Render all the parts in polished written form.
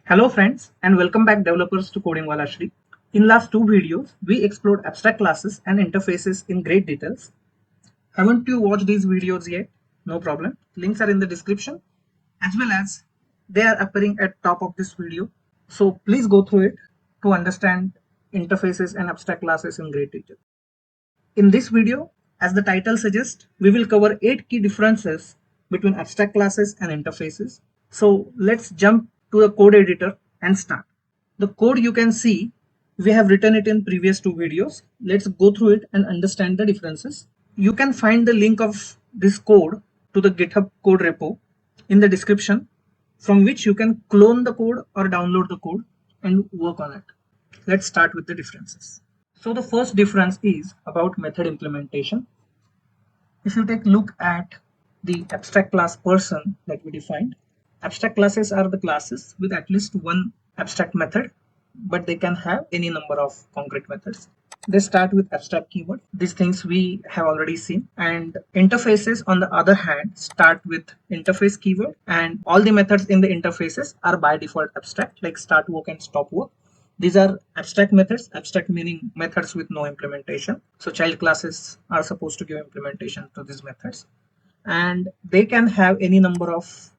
Hello friends and welcome back developers to Coding Wala Shree. In last two videos, we explored abstract classes and interfaces in great details. Haven't you watched these videos yet? No problem. Links are in the description as well as they are appearing at top of this video. So please go through it to understand interfaces and abstract classes in great detail. In this video, as the title suggests, we will cover 8 key differences between abstract classes and interfaces. So let's jump to the code editor and start. The code you can see, we have written it in previous two videos. Let's go through it and understand the differences. You can find the link of this code to the GitHub code repo in the description, from which you can clone the code or download the code and work on it. Let's start with the differences. So the first difference is about method implementation. If you take a look at the abstract class person that we defined, abstract classes are the classes with at least one abstract method, but they can have any number of concrete methods. They start with abstract keyword. These things we have already seen. And interfaces, on the other hand, start with interface keyword, and all the methods in the interfaces are by default abstract, like start work and stop work. These are abstract methods, abstract meaning methods with no implementation. So child classes are supposed to give implementation to these methods. And they can have any number of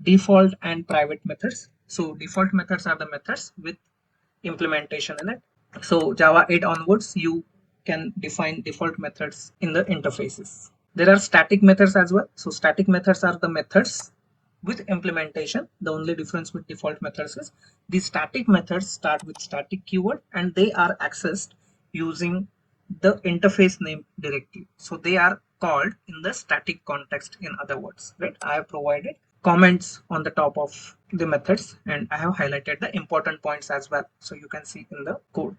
default and private methods. So default methods are the methods with implementation in it. So Java 8 onwards, you can define default methods in the interfaces. There are static methods as well. So static methods are the methods with implementation. The only difference with default methods is the static methods start with static keyword and they are accessed using the interface name directly. So they are called in the static context, in other words, right? I have provided comments on the top of the methods and I have highlighted the important points as well, so you can see in the code.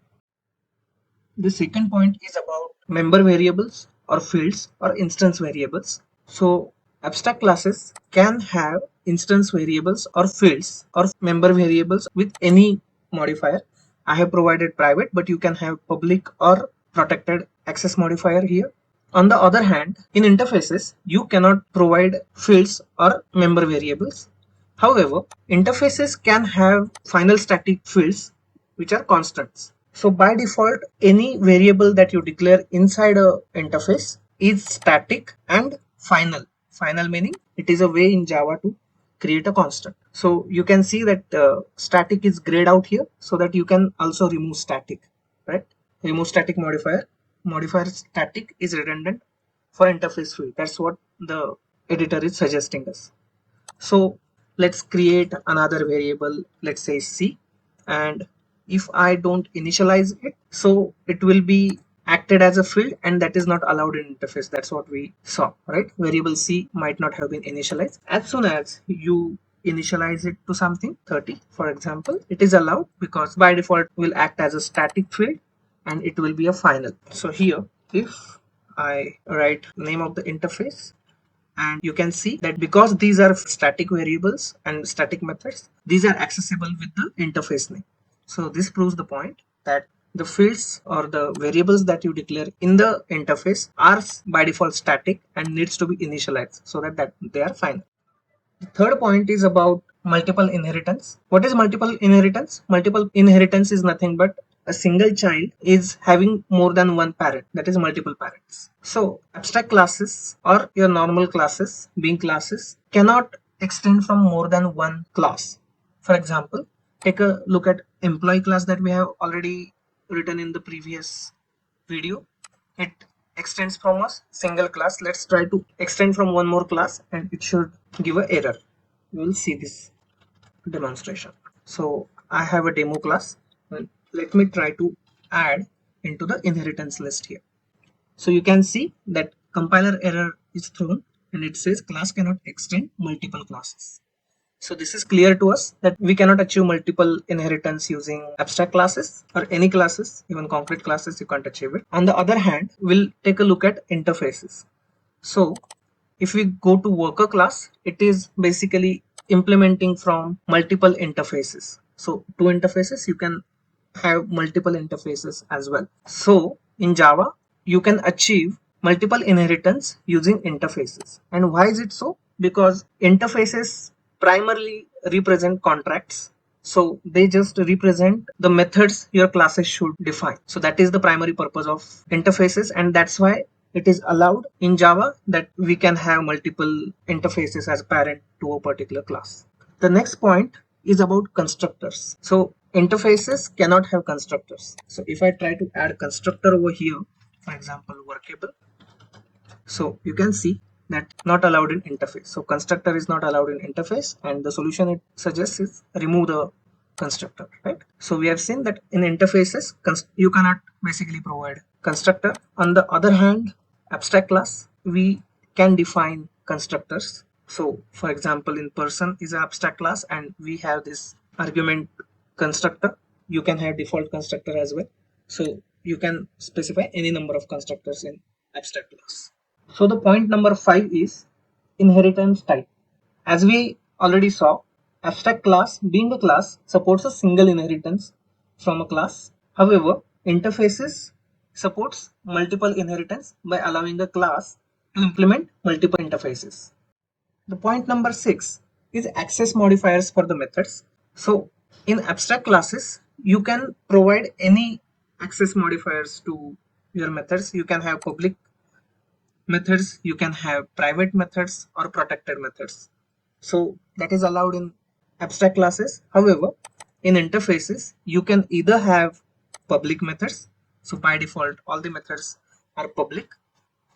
The second point is about member variables or fields or instance variables. So abstract classes can have instance variables or fields or member variables with any modifier. I have provided private, but you can have public or protected access modifier here. On the other hand, in interfaces, you cannot provide fields or member variables. However, interfaces can have final static fields which are constants. So by default, any variable that you declare inside a interface is static and final. Final meaning it is a way in Java to create a constant. So you can see that static is grayed out here so that you can also remove static, right? Remove static modifier. Modifier static is redundant for interface field. That's what the editor is suggesting us. So let's create another variable, let's say C, and if I don't initialize it, so it will be acted as a field and that is not allowed in interface. That's what we saw, right? Variable C might not have been initialized. As soon as you initialize it to something 30, for example, it is allowed because by default will act as a static field and it will be a final. So here, if I write name of the interface, and you can see that because these are static variables and static methods, these are accessible with the interface name. So this proves the point that the fields or the variables that you declare in the interface are by default static and needs to be initialized so that they are final. The third point is about multiple inheritance. What is multiple inheritance? Multiple inheritance is nothing but a single child is having more than one parent, that is multiple parents. So abstract classes or your normal classes, being classes, cannot extend from more than one class. For example, take a look at employee class that we have already written in the previous video. It extends from a single class. Let's try to extend from one more class and it should give an error. You will see this demonstration. So I have a demo class. Let me try to add into the inheritance list here. So you can see that compiler error is thrown and it says class cannot extend multiple classes. So this is clear to us that we cannot achieve multiple inheritance using abstract classes or any classes, even concrete classes you can't achieve it. On the other hand, we'll take a look at interfaces. So if we go to worker class, it is basically implementing from multiple interfaces. So two interfaces, you can have multiple interfaces as well. So in Java, you can achieve multiple inheritance using interfaces. And why is it so? Because interfaces primarily represent contracts. So they just represent the methods your classes should define. So that is the primary purpose of interfaces, and that's why it is allowed in Java that we can have multiple interfaces as parent to a particular class. The next point is about constructors. So interfaces cannot have constructors. So if I try to add constructor over here, for example, workable, so you can see that not allowed in interface. So constructor is not allowed in interface, and the solution it suggests is remove the constructor, right? So we have seen that in interfaces you cannot basically provide constructor. On the other hand, abstract class, we can define constructors. So for example, in person is an abstract class, and we have this argument constructor. You can have default constructor as well. So you can specify any number of constructors in abstract class. So the point number 5 is inheritance type. As we already saw, abstract class, being a class, supports a single inheritance from a class. However, interfaces supports multiple inheritance by allowing a class to implement multiple interfaces. The point number 6 is access modifiers for the methods. So in abstract classes, you can provide any access modifiers to your methods. You can have public methods, you can have private methods or protected methods. So that is allowed in abstract classes. However, in interfaces, you can either have public methods. So by default, all the methods are public,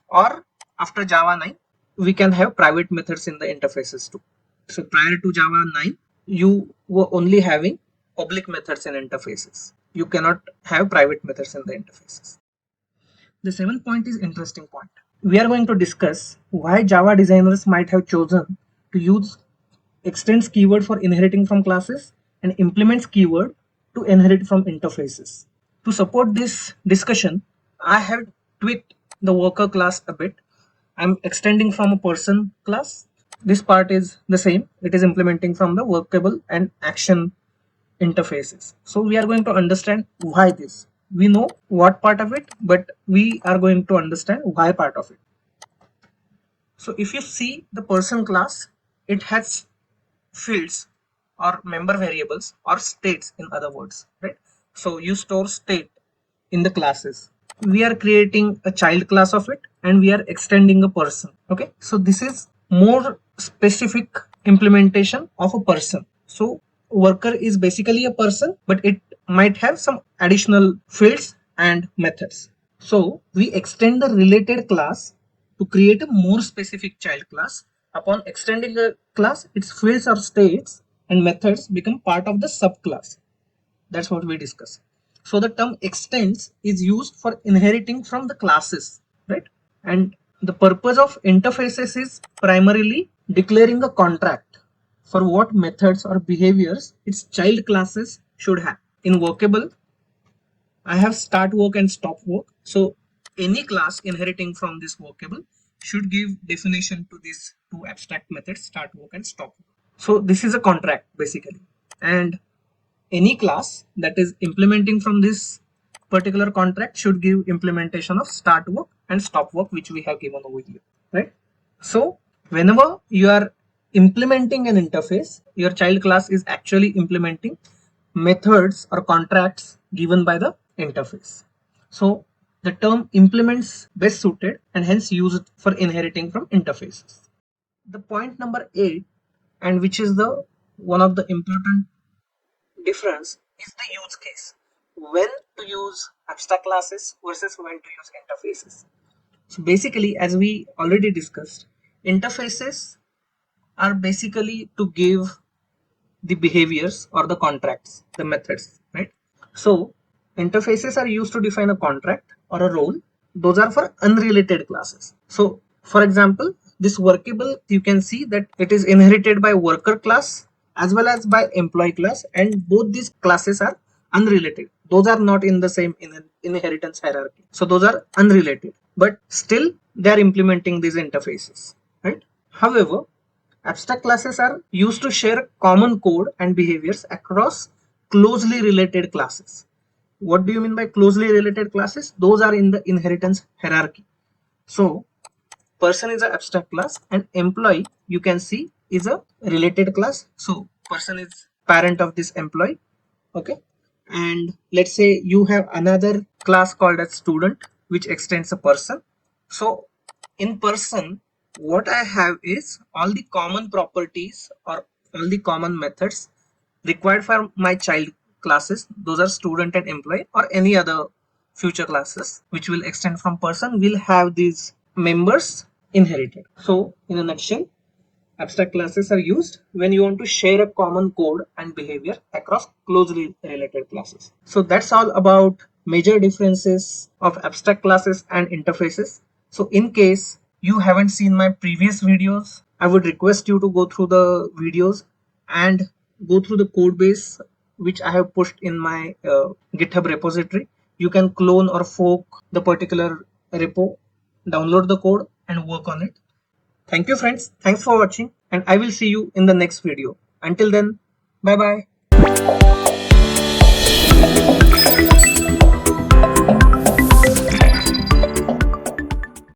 or after Java 9, we can have private methods in the interfaces too. So prior to Java 9, you were only having public methods in interfaces. You cannot have private methods in the interfaces. The 7th point is interesting point. We are going to discuss why Java designers might have chosen to use extends keyword for inheriting from classes and implements keyword to inherit from interfaces. To support this discussion, I have tweaked the worker class a bit. I'm extending from a person class. This part is the same. It is implementing from the workable and action interfaces. So we are going to understand why this. We know what part of it, but we are going to understand why part of it. So if you see the person class, it has fields or member variables or states, in other words, right? So you store state in the classes. We are creating a child class of it, and we are extending a person. Okay, so this is more specific implementation of a person. So worker is basically a person, but it might have some additional fields and methods. So we extend the related class to create a more specific child class. Upon extending a class, its fields or states and methods become part of the subclass. That's what we discuss. So the term extends is used for inheriting from the classes, right? And the purpose of interfaces is primarily declaring a contract for what methods or behaviors its child classes should have. In workable, I have start work and stop work. So any class inheriting from this workable should give definition to these two abstract methods, start work and stop work. So this is a contract basically, and any class that is implementing from this particular contract should give implementation of start work and stop work, which we have given over here, right? So whenever you are implementing an interface, your child class is actually implementing methods or contracts given by the interface. So the term implements best suited and hence used for inheriting from interfaces. The point number 8, and which is the one of the important difference, is the use case. When to use abstract classes versus when to use interfaces. So basically, as we already discussed, interfaces are basically to give the behaviors or the contracts, the methods, right? So interfaces are used to define a contract or a role. Those are for unrelated classes. So for example, this workable, you can see that it is inherited by worker class as well as by employee class, and both these classes are unrelated. Those are not in the same inheritance hierarchy. So those are unrelated, but still they are implementing these interfaces, right? However, abstract classes are used to share common code and behaviors across closely related classes. What do you mean by closely related classes? Those are in the inheritance hierarchy. So person is an abstract class and employee, you can see, is a related class. So person is parent of this employee. Okay, and let's say you have another class called as student, which extends a person. So in person, what I have is all the common properties or all the common methods required for my child classes. Those are student and employee, or any other future classes which will extend from person will have these members inherited. So in a nutshell, abstract classes are used when you want to share a common code and behavior across closely related classes. So that's all about major differences of abstract classes and interfaces. So in case you haven't seen my previous videos, I would request you to go through the videos and go through the code base which I have pushed in my GitHub repository. You can clone or fork the particular repo, download the code and work on it. Thank you friends. Thanks for watching, and I will see you in the next video. Until then, bye bye.